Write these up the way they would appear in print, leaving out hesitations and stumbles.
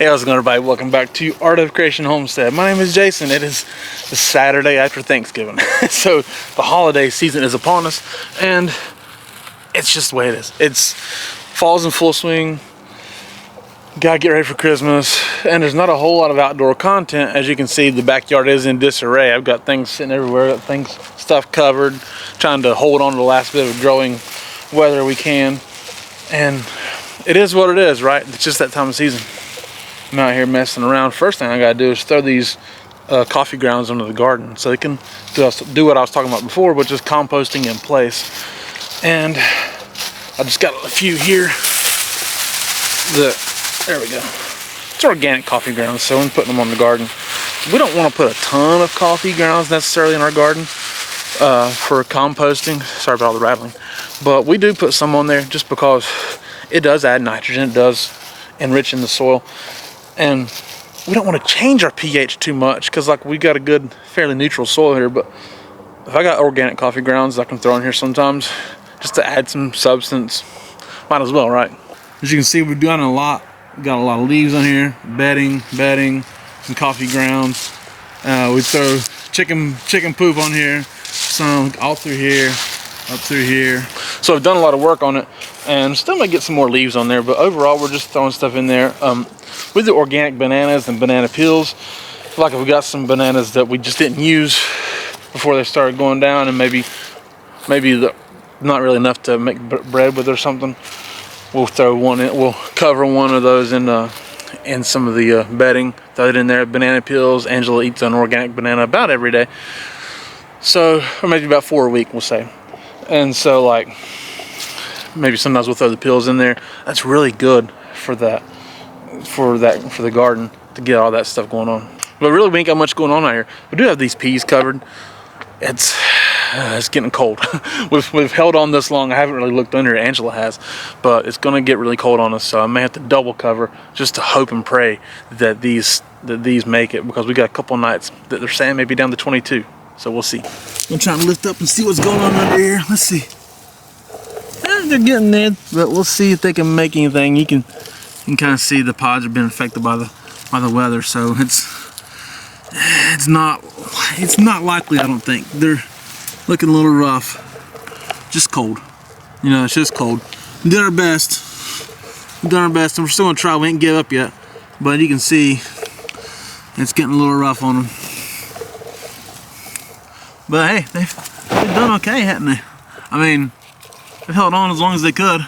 Hey, how's it going, everybody? Welcome back to Art of Creation Homestead. My name is Jason. It is the Saturday after Thanksgiving. So the holiday season is upon us, and it's just the way it is. It's fall's in full swing. Gotta get ready for Christmas, and there's not a whole lot of outdoor content. As you can see, the backyard is in disarray. I've got things sitting everywhere, got stuff covered, trying to hold on to the last bit of growing weather we can. And it is what it is, right? It's just that time of season. I'm out here messing around. First thing I gotta do is throw these coffee grounds into the garden so they can do what I was talking about before, which is composting in place. And I just got a few here. There we go. It's organic coffee grounds, so I'm putting them on the garden. We don't want to put a ton of coffee grounds necessarily in our garden for composting. Sorry about all the rattling. But we do put some on there just because it does add nitrogen. It does enrich in the soil. And we don't want to change our pH too much because like we got a good, fairly neutral soil here. But if I got organic coffee grounds I can throw in here sometimes just to add some substance, might as well, right? As you can see, we've done a lot. We got a lot of leaves on here, bedding, some coffee grounds. We throw chicken poop on here, some all through here, up through here. So I've done a lot of work on it, and still might get some more leaves on there. But overall, we're just throwing stuff in there. With the organic bananas and banana peels, like if we got some bananas that we just didn't use before they started going down, and maybe not really enough to make bread with or something, we'll throw one in. We'll cover one of those in some of the bedding. Throw it in there. Banana peels. Angela eats an organic banana about every day, so or maybe about 4 a week, we'll say. And so like maybe sometimes we'll throw the peels in there. That's really good for the garden to get all that stuff going on. But really we ain't got much going on out here. We do have these peas covered. It's getting cold. we've held on this long. I haven't really looked under it. Angela has, but it's gonna get really cold on us, so I may have to double cover just to hope and pray that these make it, because we got a couple nights that they're saying maybe down to 22. So we'll see. I'm trying to lift up and see what's going on under here. Let's see. They're getting there, but we'll see if they can make anything. You can kind of see the pods have been affected by the weather, so it's not likely. I don't think they're looking a little rough. Just cold, you know. It's just cold. We did our best. And we're still gonna try. We ain't give up yet, but you can see it's getting a little rough on them. But hey, they've done okay, haven't they? I mean, they've held on as long as they could.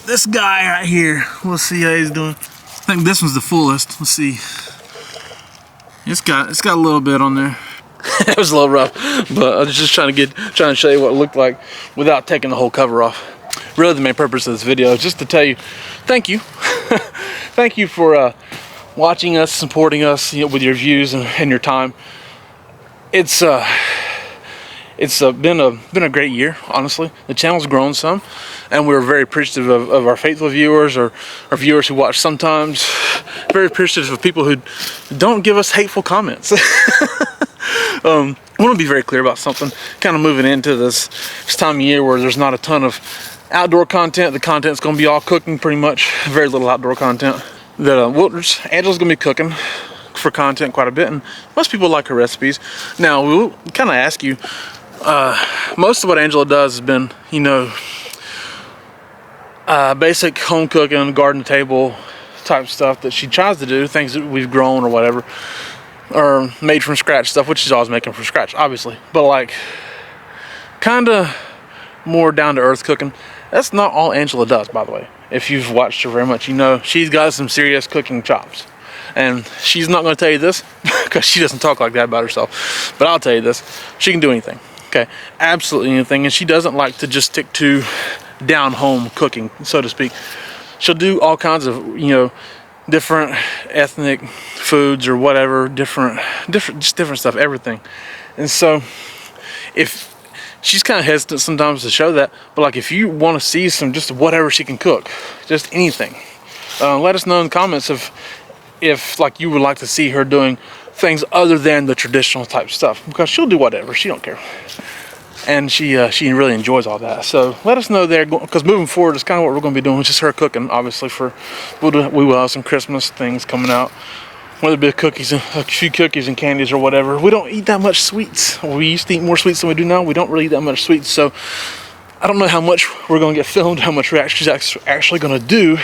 This guy right here, we'll see how he's doing. I think this one's the fullest. Let's see. It's got a little bit on there. It was a little rough, but I was just trying to show you what it looked like without taking the whole cover off. Really, the main purpose of this video is just to tell you, thank you, thank you for watching us, supporting us, you know, with your views and your time. It's been a great year, honestly. The channel's grown some, and we're very appreciative of our faithful viewers, or our viewers who watch sometimes. Very appreciative of people who don't give us hateful comments. I want to be very clear about something. Kind of moving into this time of year where there's not a ton of outdoor content. The content's going to be all cooking, pretty much. Very little outdoor content. Angela's going to be cooking for content quite a bit, and most people like her recipes. Now we'll kind of ask you, most of what Angela does has been, you know, basic home cooking, garden table type stuff that she tries to do, things that we've grown or whatever, or made from scratch stuff, which she's always making from scratch, obviously, but like kind of more down to earth cooking. That's not all Angela does, by the way. If you've watched her very much, you know she's got some serious cooking chops. And she's not going to tell you this because she doesn't talk like that about herself. But I'll tell you this, she can do anything, okay? Absolutely anything. And she doesn't like to just stick to down-home cooking, so to speak. She'll do all kinds of, you know, different ethnic foods or whatever, different stuff, everything. And so if she's kind of hesitant sometimes to show that, but like if you want to see some just whatever she can cook, just anything, let us know in the comments if like you would like to see her doing things other than the traditional type stuff, because she'll do whatever. She don't care. and she really enjoys all that. So let us know there, because moving forward is kind of what we're going to be doing. It's just her cooking, obviously. We will have some Christmas things coming out, whether it be a few cookies and candies or whatever. We don't eat that much sweets. We used to eat more sweets than we do now. We don't really eat that much sweets, so I don't know how much we're going to get filmed, how much we're actually going to do,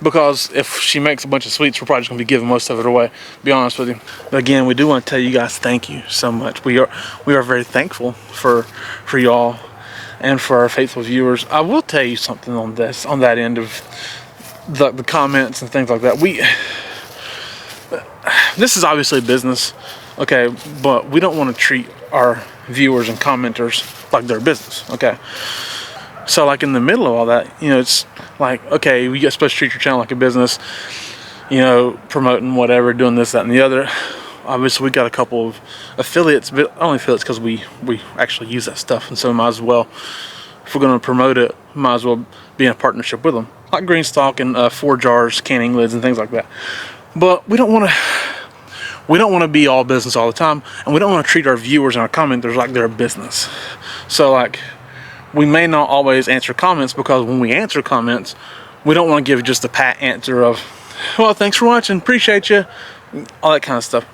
because if she makes a bunch of sweets, we're probably just going to be giving most of it away, to be honest with you. But again, we do want to tell you guys thank you so much. We are very thankful for y'all and for our faithful viewers. I will tell you something on that end of the comments and things like that. This is obviously business, okay, but we don't want to treat our viewers and commenters like they're business, okay? So like in the middle of all that, you know, it's like, okay, you're supposed to treat your channel like a business, you know, promoting whatever, doing this, that, and the other. Obviously, we got a couple of affiliates, but only affiliates because we actually use that stuff, and so might as well, if we're going to promote it, might as well be in a partnership with them, like Greenstalk and 4 jars, canning lids, and things like that. But we don't want to be all business all the time, and we don't want to treat our viewers and our commenters like they're a business. So like, we may not always answer comments, because when we answer comments, we don't want to give just a pat answer of, well, thanks for watching, appreciate you, all that kind of stuff.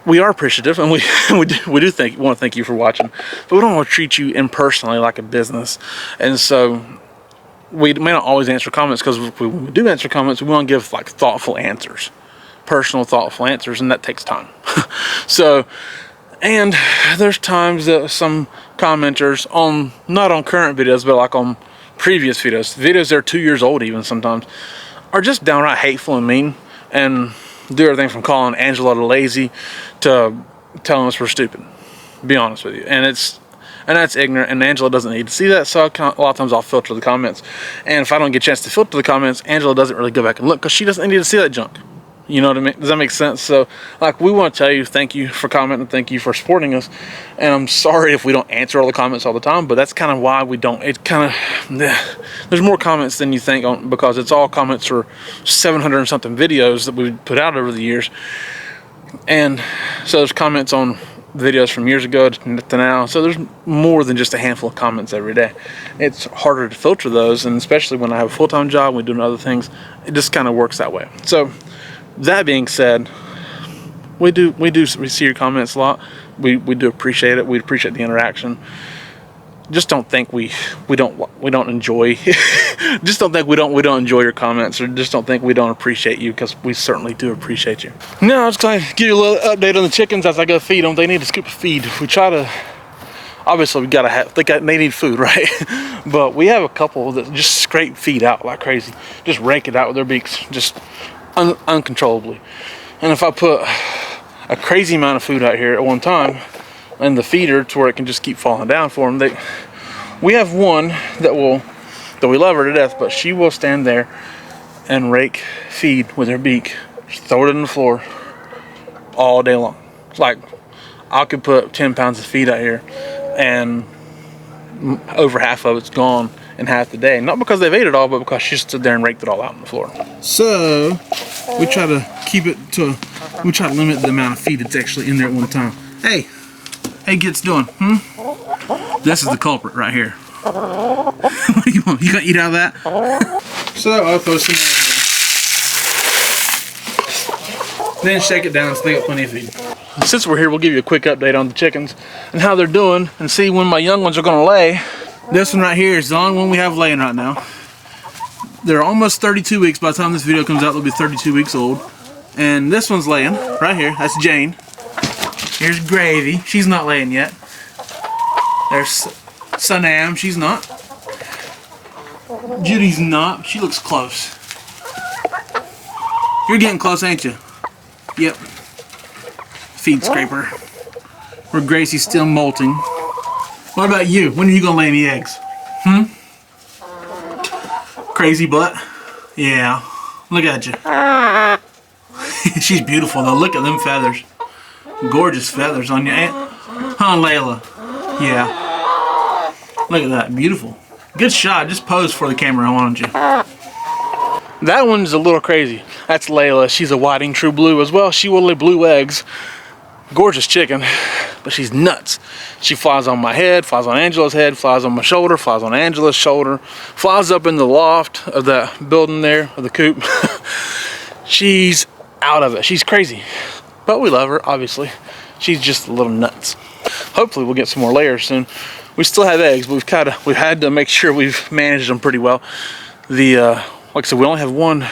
We are appreciative, and we want to thank you for watching, but we don't want to treat you impersonally like a business. And so we may not always answer comments, because when we do answer comments, we want to give like thoughtful answers, personal thoughtful answers, and that takes time. So, and there's times that some commenters not on current videos, but like on previous videos that are 2 years old even sometimes, are just downright hateful and mean, and do everything from calling Angela lazy to telling us we're stupid, to be honest with you. And that's ignorant, and Angela doesn't need to see that, so a lot of times I'll filter the comments. And if I don't get a chance to filter the comments, Angela doesn't really go back and look, because she doesn't need to see that junk. You know what I mean? Does that make sense? So, like, we want to tell you thank you for commenting, thank you for supporting us. And I'm sorry if we don't answer all the comments all the time, but that's kind of why we don't. It kind of, there's more comments than you think, because it's all comments for 700 and something videos that we put out over the years. And so there's comments on videos from years ago to now. So there's more than just a handful of comments every day. It's harder to filter those, and especially when I have a full-time job, we're doing other things, it just kind of works that way. So, that being said, we see your comments a lot. We do appreciate it. We appreciate the interaction. Just don't think we don't enjoy. Just don't think we don't enjoy your comments, or just don't think we don't appreciate you, because we certainly do appreciate you. Now I'm just going to give you a little update on the chickens as I go feed them. They need a scoop of feed. We try to. Obviously, they need food, right? But we have a couple that just scrape feed out like crazy. Just rake it out with their beaks, just uncontrollably. And if I put a crazy amount of food out here at one time in the feeder to where it can just keep falling down for them, we have one that we love her to death, but she will stand there and rake feed with her beak, throw it on the floor all day long. Like, I could put 10 pounds of feed out here, and over half of it's gone in half the day. Not because they've ate it all, but because she stood there and raked it all out on the floor. So we try to try to limit the amount of feed that's actually in there at one time. Hey kids, doing? This is the culprit right here. What do you want? You gonna eat out of that? So I'll throw some in there. Then shake it down so they got plenty of feed. Since we're here, we'll give you a quick update on the chickens and how they're doing, and see when my young ones are gonna lay. This one right here is the only one we have laying right now. They're almost 32 weeks. By the time this video comes out, they'll be 32 weeks old. And this one's laying right here. That's Jane. Here's Gravy. She's not laying yet. There's Sunam. She's not. Judy's not. She looks close. You're getting close, ain't you? Yep. Feed scraper. Where Gracie's still molting. What about you? When are you gonna lay any eggs? Crazy butt? Yeah. Look at you. She's beautiful though. Look at them feathers. Gorgeous feathers on your aunt. Huh, Layla? Yeah. Look at that. Beautiful. Good shot. Just pose for the camera, why don't you? That one's a little crazy. That's Layla. She's a whiting true blue as well. She will lay blue eggs. Gorgeous chicken, but she's nuts. She flies on my head, flies on Angela's head, flies on my shoulder, flies on Angela's shoulder, flies up in the loft of that building there, of the coop. She's out of it. She's crazy, but we love her, obviously. She's just a little nuts. Hopefully we'll get some more layers soon. We still have eggs, but we've had to make sure we've managed them pretty well. Like I said, we only have one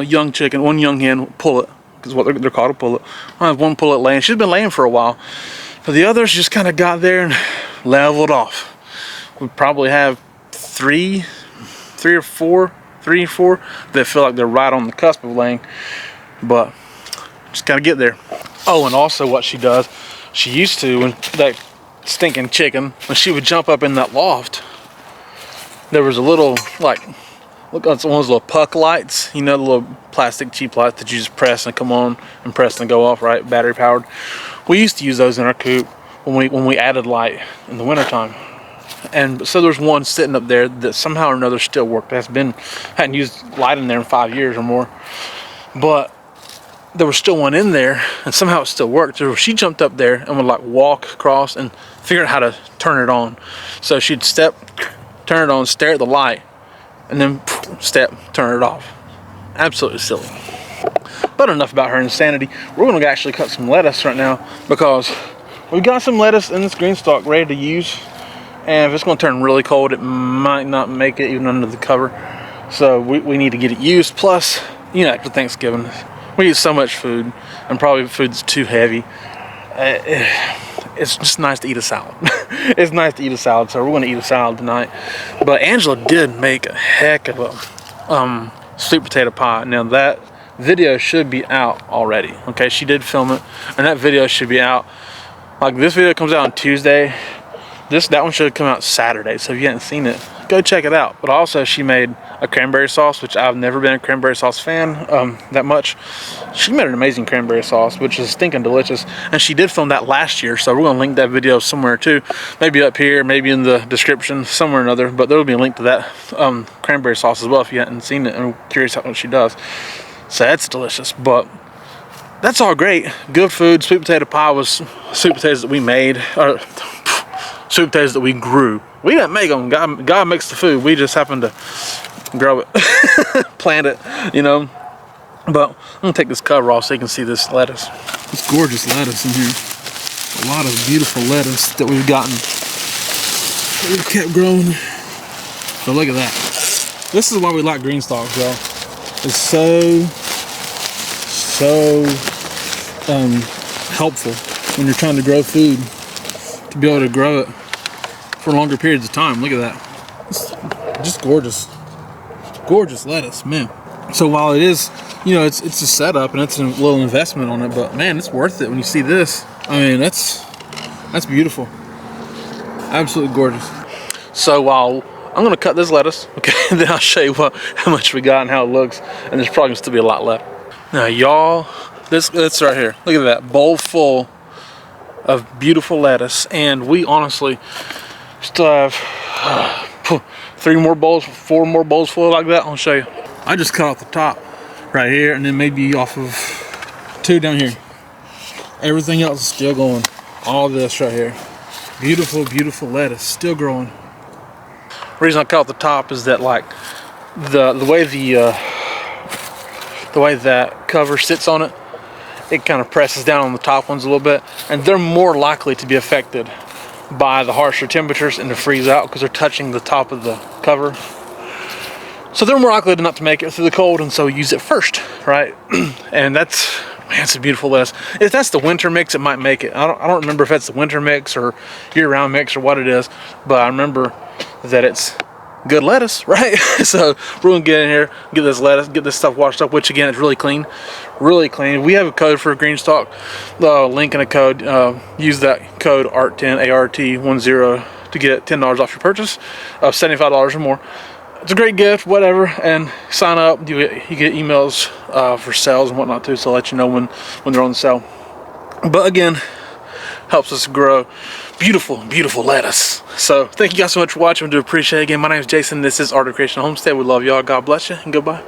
young chicken, one young hen pullet, is what they're called, a pullet. I have one pullet laying. She's been laying for a while, but the others just kind of got there and leveled off. We probably have three or four that feel like they're right on the cusp of laying, but just gotta get there. Oh, and also what she does, she used to, when that stinking chicken, when she would jump up in that loft, there was a little, like, look, it's one of those little puck lights, you know, the little plastic cheap lights that you just press and come on and press and go off, right? Battery powered. We used to use those in our coop when we added light in the wintertime. And so there's one sitting up there that somehow or another still worked. Hadn't used light in there in 5 years or more. But there was still one in there, and somehow it still worked. So she jumped up there and would like walk across and figure out how to turn it on. So she'd step, turn it on, stare at the light, and then step, turn it off. Absolutely silly. But enough about her insanity. We're going to actually cut some lettuce right now, because we've got some lettuce in this Greenstalk ready to use. And if it's going to turn really cold, it might not make it even under the cover. So we need to get it used. Plus, you know, after Thanksgiving, we eat so much food, and probably food's too heavy. It's just nice to eat a salad. It's nice to eat a salad, so we're going to eat a salad tonight. But Angela did make a heck of a sweet potato pie. Now that video should be out already. Okay, she did film it, and that video should be out. Like, this video comes out on Tuesday. That one should come out Saturday. So if you haven't seen it, go check it out. But also, she made a cranberry sauce, which I've never been a cranberry sauce fan that much. She made an amazing cranberry sauce, which is stinking delicious. And she did film that last year, so we're going to link that video somewhere too. Maybe up here, maybe in the description, somewhere or another. But there will be a link to that cranberry sauce as well if you hadn't seen it and are curious how much she does. So that's delicious. But that's all great. Good food. Sweet potato pie was sweet potatoes that we made. Or sweet potatoes that we grew. We didn't make them. God makes the food. We just happened to grow it, plant it, you know. But I'm gonna take this cover off so you can see this lettuce. It's gorgeous lettuce in here. A lot of beautiful lettuce that we've gotten. That we've kept growing. So look at that. This is why we like Greenstalk, y'all. It's so helpful when you're trying to grow food, to be able to grow it for longer periods of time. Look at that. It's just gorgeous. Gorgeous lettuce, man. So while it is, you know, it's a setup and it's a little investment on it, but man, it's worth it when you see this. I mean, that's beautiful. Absolutely gorgeous. So while I'm gonna cut this lettuce, okay, and then I'll show you how much we got and how it looks, and there's probably gonna still be a lot left. Now, y'all, this right here. Look at that bowl full of beautiful lettuce, and we honestly still have 4 more bowls full like that. I'll show you. I just cut off the top right here, and then maybe off of 2 down here. Everything else is still going. All this right here, beautiful, beautiful lettuce, still growing. The reason I cut off the top is that, like, the way that cover sits on it, it kind of presses down on the top ones a little bit, and they're more likely to be affected by the harsher temperatures and to freeze out because they're touching the top of the cover. So they're more likely not to make it through the cold, and so use it first, right? And that's, man, it's a beautiful lettuce. If that's the winter mix, it might make it. I don't remember if that's the winter mix or year-round mix or what it is, but I remember that it's good lettuce, right? So we're gonna get in here, get this lettuce, get this stuff washed up, which again is really clean, really clean. We have a code for Greenstalk, link in a code. Use that code ART10 ART10 to get $10 off your purchase of $75 or more. It's a great gift, whatever, and sign up. You get emails for sales and whatnot too, so I'll let you know when they're on sale. But again, helps us grow beautiful, beautiful lettuce. So thank you guys so much for watching. I do appreciate it. Again, my name is Jason. This is Art of Creation Homestead. We love y'all. God bless you, and goodbye.